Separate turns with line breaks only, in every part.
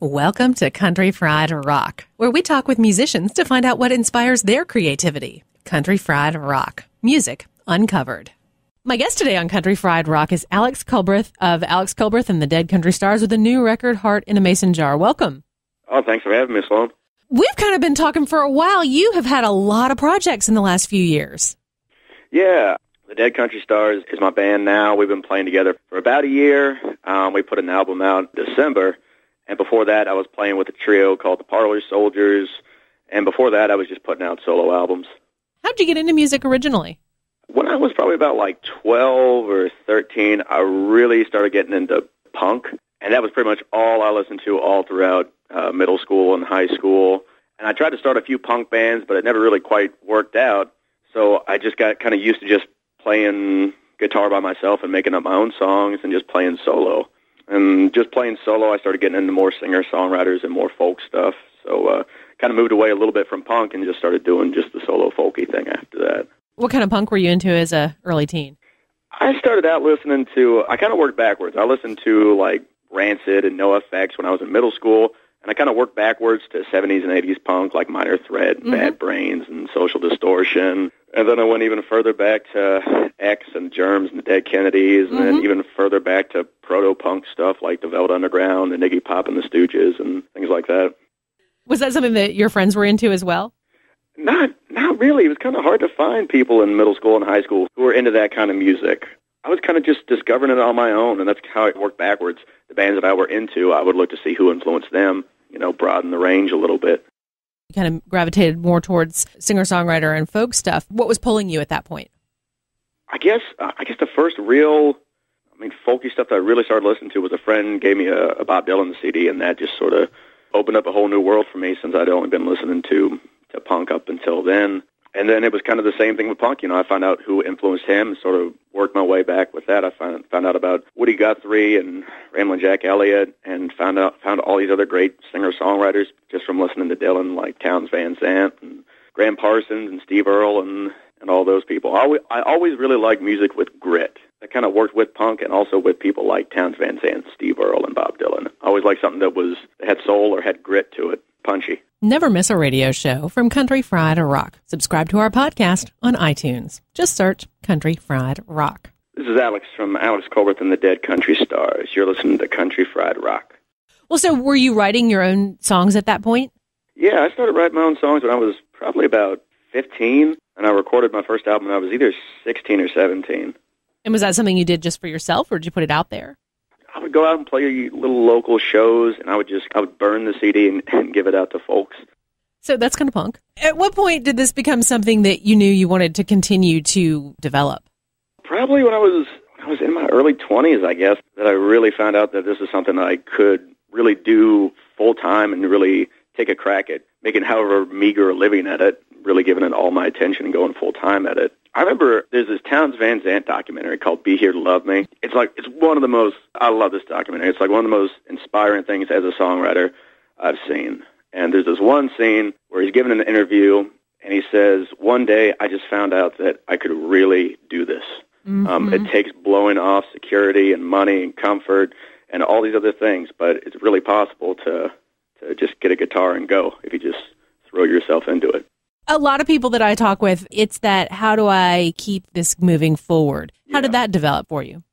Welcome to Country Fried Rock, where we talk with musicians to find out what inspires their creativity. Country Fried Rock, music uncovered. My guest today on Country Fried Rock is Alex Culbreth of Alex Culbreth and the Dead Country Stars with a new record, Heart in a Mason Jar. Welcome.
Oh, thanks for having me, Sloan.
We've kind of been talking for a while. You have had a lot of projects in the last few years.
Yeah, the Dead Country Stars is my band now. We've been playing together for about a year. We put an album out in December. And before that, I was playing with a trio called the Parlor Soldiers. And before that, I was just putting out solo albums.
How'd you get into music originally?
When I was probably about 12 or 13, I really started getting into punk. And that was pretty much all I listened to all throughout middle school and high school. And I tried to start a few punk bands, but it never really quite worked out. So I just got kind of used to just playing guitar by myself and making up my own songs and just playing solo. And just playing solo, I started getting into more singer-songwriters and more folk stuff. So kind of moved away a little bit from punk and just started doing just the solo folky thing after that.
What kind of punk were you into as a early teen?
I started out listening to, I kind of worked backwards. I listened to Rancid and NoFX when I was in middle school, and I kind of worked backwards to 70s and 80s punk like Minor Threat, and Bad Brains, and Social Distortion. And then I went even further back to X and Germs and the Dead Kennedys, and then even further back to proto-punk stuff like the Velvet Underground and Iggy Pop and the Stooges and things like that.
Was that something that your friends were into as well?
Not really. It was kind of hard to find people in middle school and high school who were into that kind of music. I was kind of just discovering it on my own, and that's how it worked backwards. The bands that I were into, I would look to see who influenced them, broaden the range a little bit.
You kind of gravitated more towards singer-songwriter and folk stuff. What was pulling you at that point?
I guess the first real, folky stuff that I really started listening to was a friend gave me a Bob Dylan CD, and that just sort of opened up a whole new world for me since I'd only been listening to punk up until then. And then it was kind of the same thing with punk. I found out who influenced him and sort of worked my way back with that. I found out about Woody Guthrie and Ramblin' Jack Elliott and found all these other great singer-songwriters just from listening to Dylan, like Townes Van Zandt and Graham Parsons and Steve Earle and all those people. I always really liked music with grit. That kind of worked with punk and also with people like Townes Van Zandt, Steve Earle, and Bob Dylan. I always liked something that had soul or had grit to it, punchy.
Never miss a radio show from Country Fried Rock. Subscribe to our podcast on iTunes. Just search Country Fried Rock.
This is Alex from Alex Culbreth and the Dead Country Stars. You're listening to Country Fried Rock.
Well, so were you writing your own songs at that point?
Yeah, I started writing my own songs when I was probably about 15, and I recorded my first album when I was either 16 or 17.
And was that something you did just for yourself, or did you put it out there?
I would go out and play little local shows, and I would burn the CD and give it out to folks.
So that's kind of punk. At what point did this become something that you knew you wanted to continue to develop?
Probably when I was in my early 20s, I guess, that I really found out that this is something that I could really do full-time and really take a crack at making however meager a living at it, really giving it all my attention and going full-time at it. I remember there's this Townes Van Zandt documentary called Be Here to Love Me. It's one of the most, I love this documentary. It's one of the most inspiring things as a songwriter I've seen. And there's this one scene where he's giving an interview and he says, one day I just found out that I could really do this. It takes blowing off security and money and comfort and all these other things, but it's really possible to just get a guitar and go if you just throw yourself into it.
A lot of people that I talk with, it's that, how do I keep this moving forward? How did that develop for you?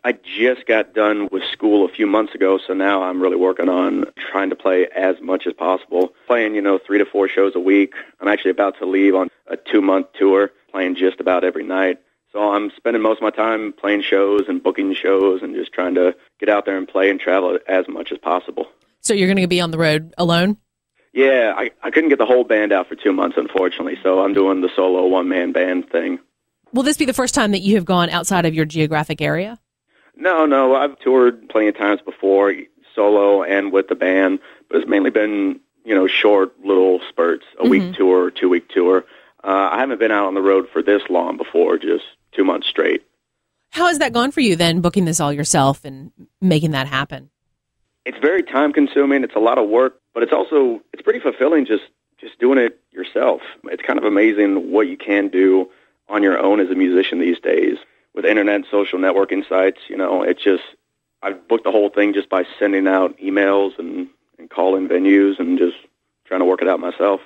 I just got done with school a few months ago, so now I'm really working on trying to play as much as possible. Playing, 3 to 4 shows a week. I'm actually about to leave on a 2-month tour, playing just about every night. So I'm spending most of my time playing shows and booking shows and just trying to get out there and play and travel as much as possible.
So you're going to be on the road alone?
Yeah, I couldn't get the whole band out for 2 months, unfortunately, so I'm doing the solo one-man band thing.
Will this be the first time that you have gone outside of your geographic area?
No, I've toured plenty of times before, solo and with the band, but it's mainly been, short little spurts, a week tour or 2-week tour. I haven't been out on the road for this long before, just 2 months straight.
How has that gone for you then, booking this all yourself and making that happen?
It's very time-consuming. It's a lot of work, but it's pretty fulfilling just doing it yourself. It's kind of amazing what you can do on your own as a musician these days. With internet and social networking sites, I've booked the whole thing just by sending out emails and venues and just trying to work it out myself.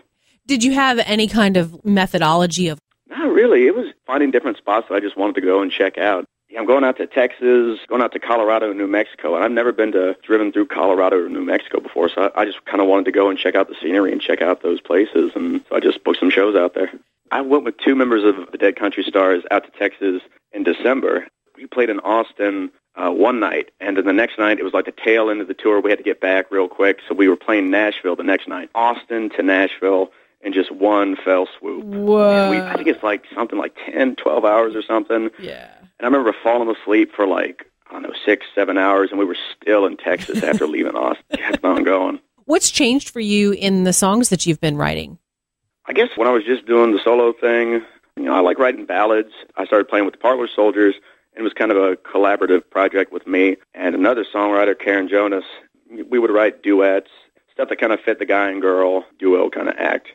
Did you have any kind of methodology of?
Not really. It was finding different spots that I just wanted to go and check out. Yeah, I'm going out to Texas, going out to Colorado and New Mexico, and I've never been driven through Colorado or New Mexico before, so I just kind of wanted to go and check out the scenery and check out those places, and so I just booked some shows out there. I went with two members of the Dead Country Stars out to Texas in December. We played in Austin one night, and then the next night it was like the tail end of the tour. We had to get back real quick, so we were playing Nashville the next night. Austin to Nashville in just one fell swoop.
Whoa.
And I think it's like something like 10, 12 hours or something.
Yeah.
And I remember falling asleep for like, I don't know, 6, 7 hours, and we were still in Texas after leaving Austin. Kept on going.
What's changed for you in the songs that you've been writing?
I guess when I was just doing the solo thing, I like writing ballads. I started playing with the Parlor Soldiers, and it was kind of a collaborative project with me and another songwriter, Karen Jonas. We would write duets, stuff that kind of fit the guy and girl duo kind of act.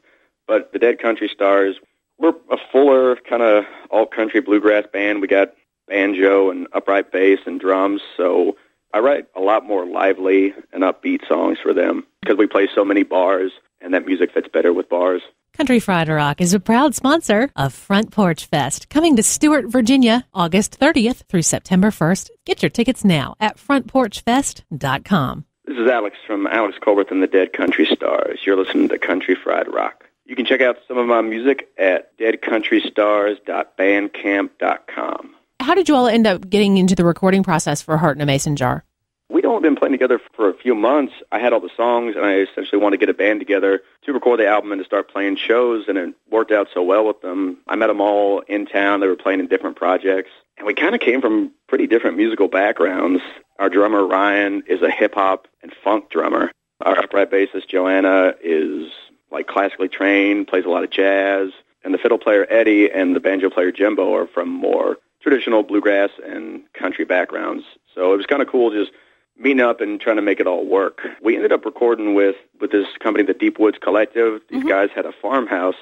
But the Dead Country Stars, we're a fuller kind of alt-country bluegrass band. We got banjo and upright bass and drums, so I write a lot more lively and upbeat songs for them because we play so many bars, and that music fits better with bars.
Country Fried Rock is a proud sponsor of Front Porch Fest, coming to Stewart, Virginia, August 30th through September 1st. Get your tickets now at frontporchfest.com.
This is Alex from Alex Colbert and the Dead Country Stars. You're listening to Country Fried Rock. You can check out some of my music at deadcountrystars.bandcamp.com.
How did you all end up getting into the recording process for Heart in a Mason Jar?
We'd only been playing together for a few months. I had all the songs, and I essentially wanted to get a band together to record the album and to start playing shows, and it worked out so well with them. I met them all in town. They were playing in different projects, and we kind of came from pretty different musical backgrounds. Our drummer, Ryan, is a hip-hop and funk drummer. Our upright bassist, Joanna, is like classically trained, plays a lot of jazz, and the fiddle player, Eddie, and the banjo player, Jimbo, are from more traditional bluegrass and country backgrounds. So it was kind of cool just meeting up and trying to make it all work. We ended up recording with this company, the Deep Woods Collective. These guys had a farmhouse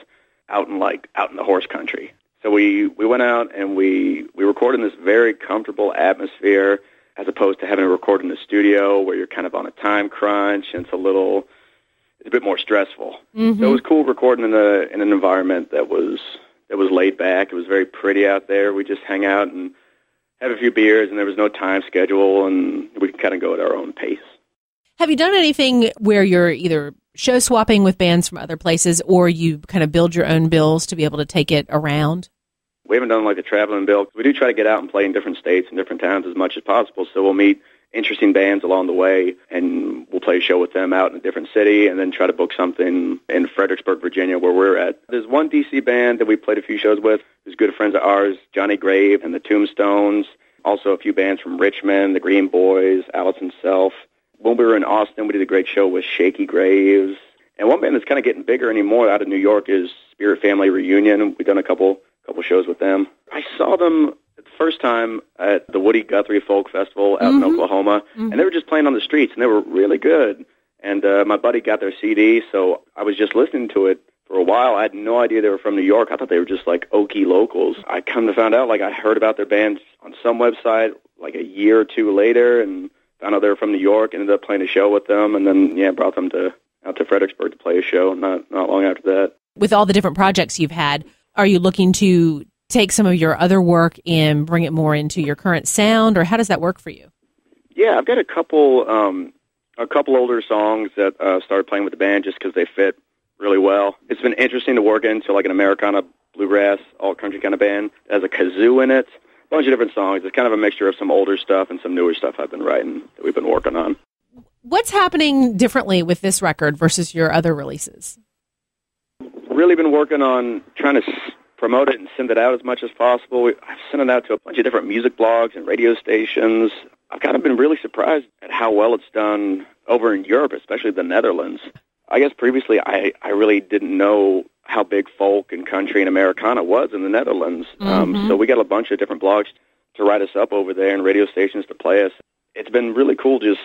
out in the horse country. So we went out and we recorded in this very comfortable atmosphere as opposed to having to record in the studio where you're kind of on a time crunch and it's a bit more stressful. So it was cool recording in an environment that was laid back. It was very pretty out there. We just hang out and have a few beers, and there was no time schedule, and we could kind of go at our own pace.
Have you done anything where you're either show swapping with bands from other places or you kind of build your own bills to be able to take it around?
We haven't done like a traveling bill. We do try to get out and play in different states and different towns as much as possible, so we'll meet interesting bands along the way, and we'll play a show with them out in a different city and then try to book something in Fredericksburg, Virginia, where we're at. There's one D.C. band that we played a few shows with who's good friends of ours, Johnny Grave and the Tombstones. Also a few bands from Richmond, the Green Boys, Allison Self. When we were in Austin, we did a great show with Shaky Graves. And one band that's kind of getting bigger anymore out of New York is Spirit Family Reunion. We've done a couple shows with them. I saw them the first time at the Woody Guthrie Folk Festival out in Oklahoma, and they were just playing on the streets, and they were really good. And my buddy got their CD, so I was just listening to it for a while. I had no idea they were from New York. I thought they were just like Okie locals. I come to find out, like I heard about their band on some website like a year or two later, and found out they were from New York, ended up playing a show with them, and then, brought them out to Fredericksburg to play a show not long after that.
With all the different projects you've had, are you looking to take some of your other work and bring it more into your current sound, or how does that work for you?
Yeah, I've got a couple older songs that started playing with the band just because they fit really well. It's been interesting to work into like an Americana bluegrass alt-country kind of band that has a kazoo in it, a bunch of different songs. It's kind of a mixture of some older stuff and some newer stuff I've been writing that we've been working on.
What's happening differently with this record versus your other releases?
Really been working on trying to promote it and send it out as much as possible. I've sent it out to a bunch of different music blogs and radio stations. I've kind of been really surprised at how well it's done over in Europe, especially the Netherlands. I guess previously I really didn't know how big folk and country and Americana was in the Netherlands. So we got a bunch of different blogs to write us up over there and radio stations to play us. It's been really cool just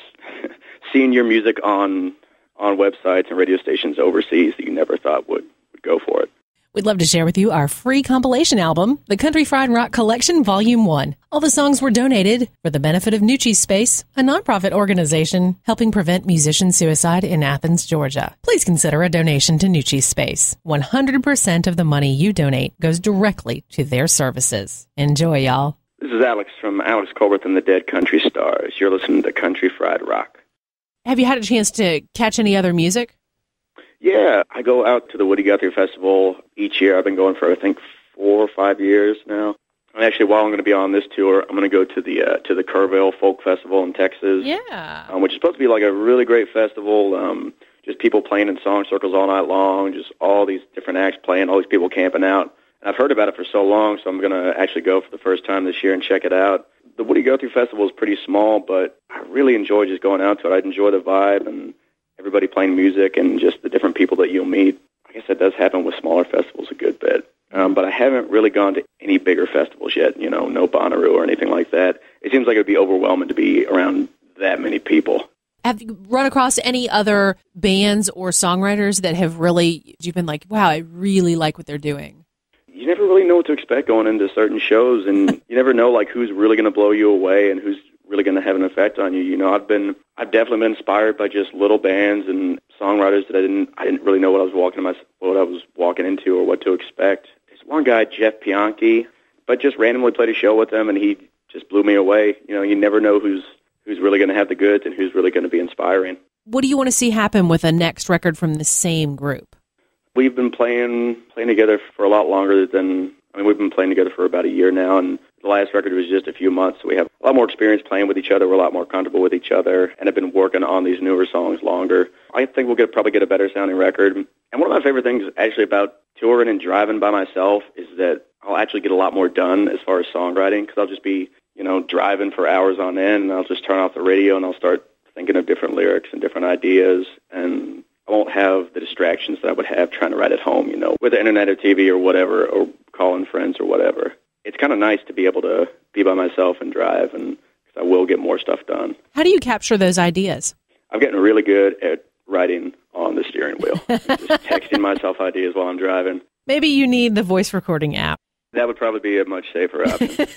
seeing your music on websites and radio stations overseas that you never thought would go for it.
We'd love to share with you our free compilation album, the Country Fried Rock Collection Volume 1. All the songs were donated for the benefit of Nucci Space, a nonprofit organization helping prevent musician suicide in Athens, Georgia. Please consider a donation to Nucci Space. 100% of the money you donate goes directly to their services. Enjoy, y'all.
This is Alex from Alex Colbert and the Dead Country Stars. You're listening to Country Fried Rock.
Have you had a chance to catch any other music?
Yeah, I go out to the Woody Guthrie Festival each year. I've been going for, I think, 4 or 5 years now. And actually, while I'm going to be on this tour, I'm going to go to the Kerrville Folk Festival in Texas.
Yeah.
Which is supposed to be like a really great festival. Just people playing in song circles all night long, just all these different acts playing, all these people camping out. And I've heard about it for so long, so I'm going to actually go for the first time this year and check it out. The Woody Guthrie Festival is pretty small, but I really enjoy just going out to it. I enjoy the vibe and everybody playing music and just the different people that you'll meet. I guess that does happen with smaller festivals a good bit. But I haven't really gone to any bigger festivals yet, no Bonnaroo or anything like that. It seems like it would be overwhelming to be around that many people.
Have you run across any other bands or songwriters that have really, you've been like, wow, I really like what they're doing?
You never really know what to expect going into certain shows, and you never know like who's really going to blow you away and who's really going to have an effect on you. I've definitely been inspired by just little bands and songwriters that I didn't really know what I was walking into or what to expect. There's one guy, Jeff Bianchi, but just randomly played a show with him and he just blew me away. You never know who's really going to have the goods and who's really going to be inspiring.
What do you want to see happen with a next record from the same group?
We've been playing together for a lot longer we've been playing together for about a year now, and the last record was just a few months, so we have a lot more experience playing with each other. We're a lot more comfortable with each other, and have been working on these newer songs longer. I think we'll probably get a better sounding record. And one of my favorite things actually about touring and driving by myself is that I'll actually get a lot more done as far as songwriting, because I'll just be, driving for hours on end, and I'll just turn off the radio and I'll start thinking of different lyrics and different ideas, and I won't have the distractions that I would have trying to write at home, with the internet or TV or whatever, or calling friends or whatever. It's kind of nice to be able to be by myself and drive, and because I will get more stuff done.
How do you capture those ideas?
I'm getting really good at writing on the steering wheel. Just texting myself ideas while I'm driving.
Maybe you need the voice recording app.
That would probably be a much safer option.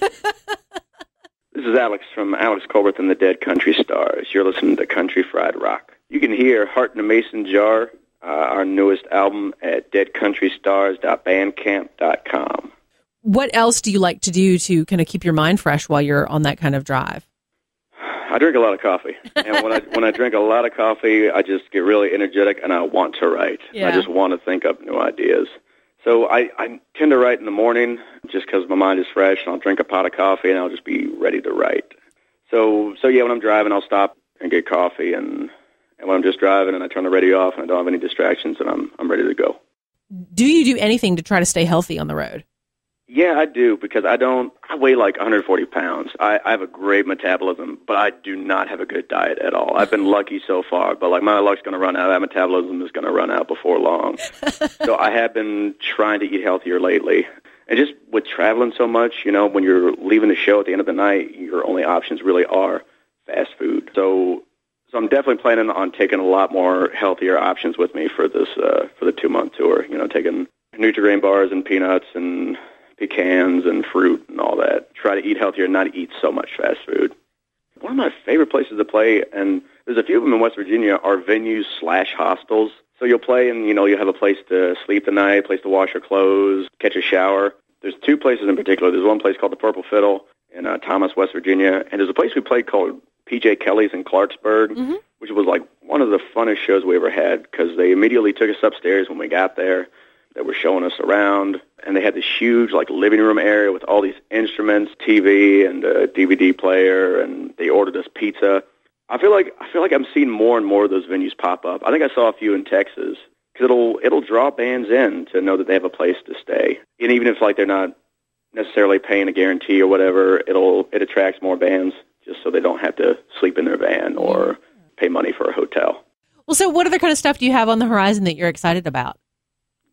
This is Alex from Alex Colbert and the Dead Country Stars. You're listening to Country Fried Rock. You can hear Heart in a Mason Jar, our newest album, at deadcountrystars.bandcamp.com.
What else do you like to do to kind of keep your mind fresh while you're on that kind of drive?
I drink a lot of coffee. And when I drink a lot of coffee, I just get really energetic and I want to write.
Yeah.
I just want to think up new ideas. So I tend to write in the morning just because my mind is fresh, and I'll drink a pot of coffee and I'll just be ready to write. So yeah, when I'm driving, I'll stop and get coffee, and when I'm just driving and I turn the radio off and I don't have any distractions, and I'm ready to go.
Do you do anything to try to stay healthy on the road?
Yeah, I do, because I weigh like 140 pounds. I have a great metabolism, but I do not have a good diet at all. I've been lucky so far, but like my luck's going to run out. That metabolism is going to run out before long. So I have been trying to eat healthier lately. And just with traveling so much, when you're leaving the show at the end of the night, your only options really are fast food. So I'm definitely planning on taking a lot more healthier options with me for this for the 2-month tour. Taking Nutri-Grain bars and peanuts and pecans and fruit and all that. Try to eat healthier and not eat so much fast food. One of my favorite places to play, and there's a few of them in West Virginia, are venues/hostels. So you'll play and, you'll have a place to sleep the night, a place to wash your clothes, catch a shower. There's 2 places in particular. There's one place called the Purple Fiddle in Thomas, West Virginia, and there's a place we played called P.J. Kelly's in Clarksburg, which was like one of the funnest shows we ever had, because they immediately took us upstairs when we got there. They were showing us around, and they had this huge living room area with all these instruments, TV, and a DVD player, and they ordered us pizza. I feel like I'm seeing more and more of those venues pop up. I think I saw a few in Texas, because it'll draw bands in to know that they have a place to stay, and even if they're not necessarily paying a guarantee or whatever, it attracts more bands just so they don't have to sleep in their van or pay money for a hotel.
Well, so what other kind of stuff do you have on the horizon that you're excited about?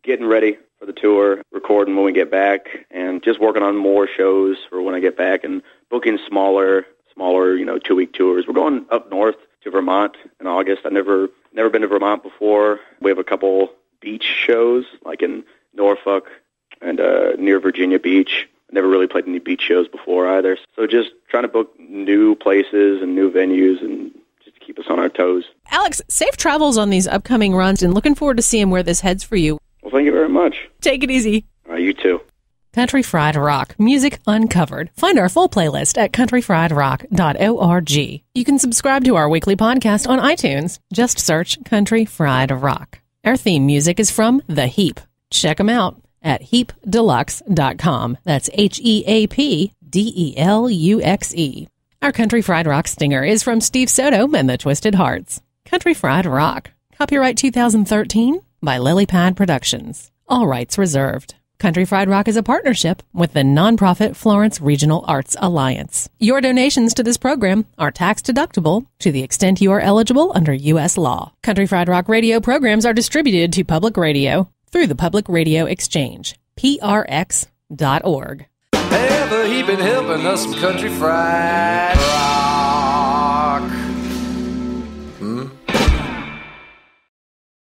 Getting ready for the tour, recording when we get back, and just working on more shows for when I get back, and booking smaller 2-week tours. We're going up north to Vermont in August. I've never been to Vermont before. We have a couple beach shows, like in Norfolk and near Virginia Beach. I never really played any beach shows before either. So just trying to book new places and new venues and just to keep us on our toes.
Alex, safe travels on these upcoming runs and looking forward to seeing where this heads for you.
Well, thank you very much.
Take it easy.
You too.
Country Fried Rock, music uncovered. Find our full playlist at countryfriedrock.org. You can subscribe to our weekly podcast on iTunes. Just search Country Fried Rock. Our theme music is from The Heap. Check them out at heapdeluxe.com. That's HEAPDELUXE. Our Country Fried Rock stinger is from Steve Soto and the Twisted Hearts. Country Fried Rock. Copyright 2013 by Lily Pad Productions. All rights reserved. Country Fried Rock is a partnership with the nonprofit Florence Regional Arts Alliance. Your donations to this program are tax deductible to the extent you are eligible under U.S. law. Country Fried Rock radio programs are distributed to public radio through the Public Radio Exchange, prx.org.
Ever he been helping us some country fried rock.